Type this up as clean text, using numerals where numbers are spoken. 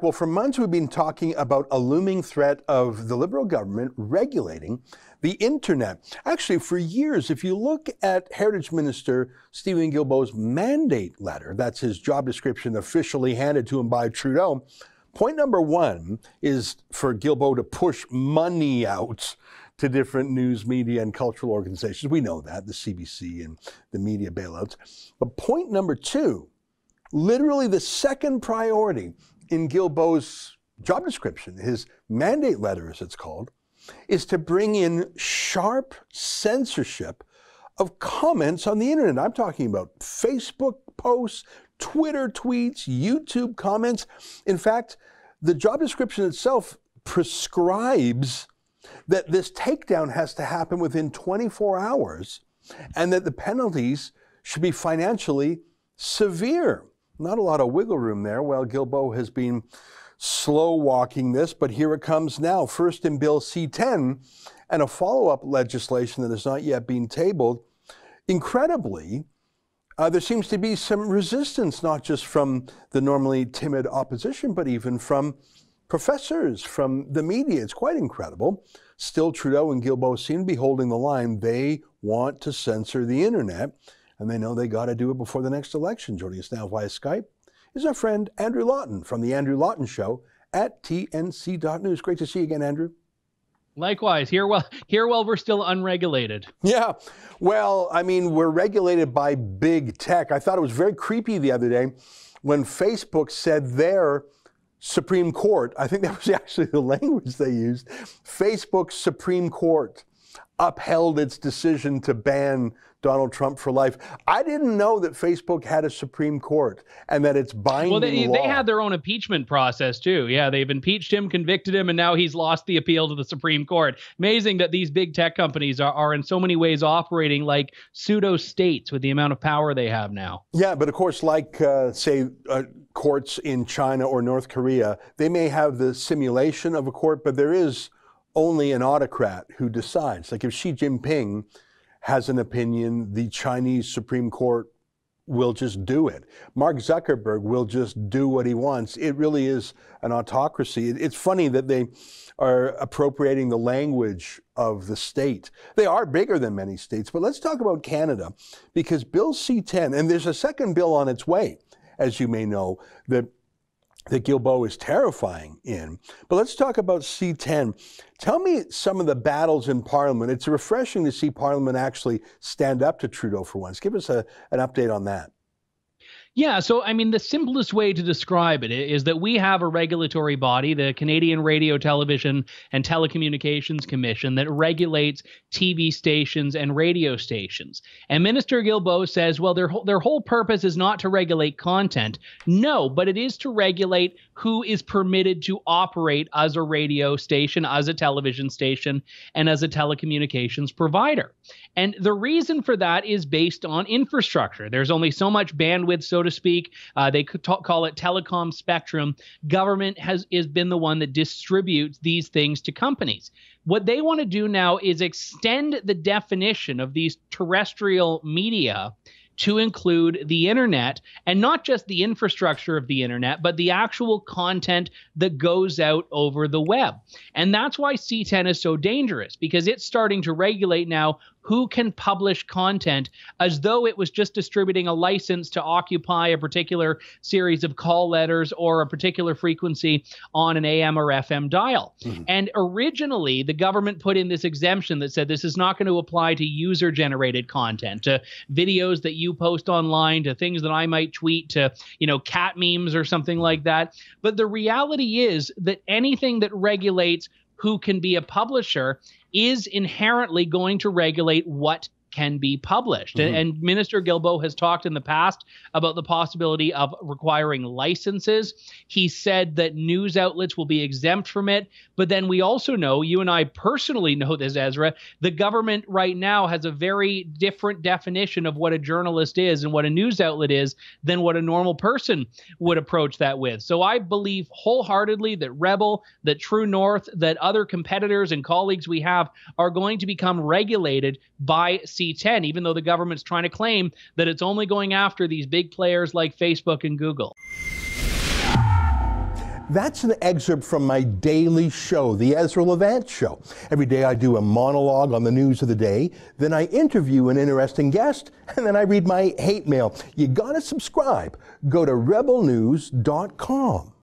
Well, for months we've been talking about a looming threat of the Liberal government regulating the internet. Actually, for years, if you look at Heritage Minister Steven Guilbeault's mandate letter, that's his job description officially handed to him by Trudeau, point number one is for Guilbeault to push money out to different news, media, and cultural organizations. We know that, the CBC and the media bailouts. But point number two, literally the second priority in Guilbeault's job description, his mandate letter as it's called, is to bring in sharp censorship of comments on the internet. I'm talking about Facebook posts, Twitter tweets, YouTube comments. In fact, the job description itself prescribes that this takedown has to happen within 24 hours and that the penalties should be financially severe. Not a lot of wiggle room there. Well, Guilbeault has been slow walking this, but here it comes now. First in Bill C-10 and a follow-up legislation that has not yet been tabled. Incredibly, there seems to be some resistance, not just from the normally timid opposition, but even from professors, from the media. It's quite incredible. Still, Trudeau and Guilbeault seem to be holding the line. They want to censor the internet, and they know they got to do it before the next election. Joining us now via Skype is our friend Andrew Lawton from The Andrew Lawton Show at tnc.news. Great to see you again, Andrew. Likewise, here while we're still unregulated. Yeah, well, I mean, we're regulated by big tech. I thought it was very creepy the other day when Facebook said their Supreme Court, I think that was actually the language they used, Facebook's Supreme Court upheld its decision to ban Donald Trump for life. I didn't know that Facebook had a Supreme Court and that it's binding law. Well, they had their own impeachment process too. Yeah, they've impeached him, convicted him, and now he's lost the appeal to the Supreme Court. Amazing that these big tech companies are in so many ways operating like pseudo-states with the amount of power they have now. Yeah, but of course, like, say, courts in China or North Korea, they may have the simulation of a court, but there is only an autocrat who decides. Like if Xi Jinping has an opinion, the Chinese Supreme Court will just do it. Mark Zuckerberg will just do what he wants. It really is an autocracy. It's funny that they are appropriating the language of the state. They are bigger than many states, but let's talk about Canada, because Bill C-10, and there's a second bill on its way, as you may know, that Guilbeault is terrifying in. But let's talk about C-10. Tell me some of the battles in Parliament. It's refreshing to see Parliament actually stand up to Trudeau for once. Give us an update on that. Yeah, so I mean, the simplest way to describe it is that we have a regulatory body, the Canadian Radio, Television, and Telecommunications Commission, that regulates TV stations and radio stations. And Minister Guilbeault says, well, their whole purpose is not to regulate content. No, but it is to regulate who is permitted to operate as a radio station, as a television station, and as a telecommunications provider. And the reason for that is based on infrastructure. There's only so much bandwidth, so to speak. They could call it telecom spectrum. Government has been the one that distributes these things to companies. What they want to do now is extend the definition of these terrestrial media to include the internet, and not just the infrastructure of the internet, but the actual content that goes out over the web. And that's why C-10 is so dangerous, because it's starting to regulate now who can publish content as though it was just distributing a license to occupy a particular series of call letters or a particular frequency on an AM or FM dial. Mm-hmm. And originally, the government put in this exemption that said this is not going to apply to user-generated content, to videos that you post online, to things that I might tweet, to, cat memes or something like that. But the reality is that anything that regulates who can be a publisher is inherently going to regulate what can be published. Mm-hmm. And Minister Guilbeault has talked in the past about the possibility of requiring licenses. He said that news outlets will be exempt from it. But then we also know, you and I personally know this, Ezra, the government right now has a very different definition of what a journalist is and what a news outlet is than what a normal person would approach that with. So I believe wholeheartedly that Rebel, that True North, that other competitors and colleagues we have are going to become regulated by C-10, even though the government's trying to claim that it's only going after these big players like Facebook and Google. That's an excerpt from my daily show, The Ezra Levant Show. Every day I do a monologue on the news of the day, then I interview an interesting guest, and then I read my hate mail. You gotta subscribe. Go to rebelnews.com.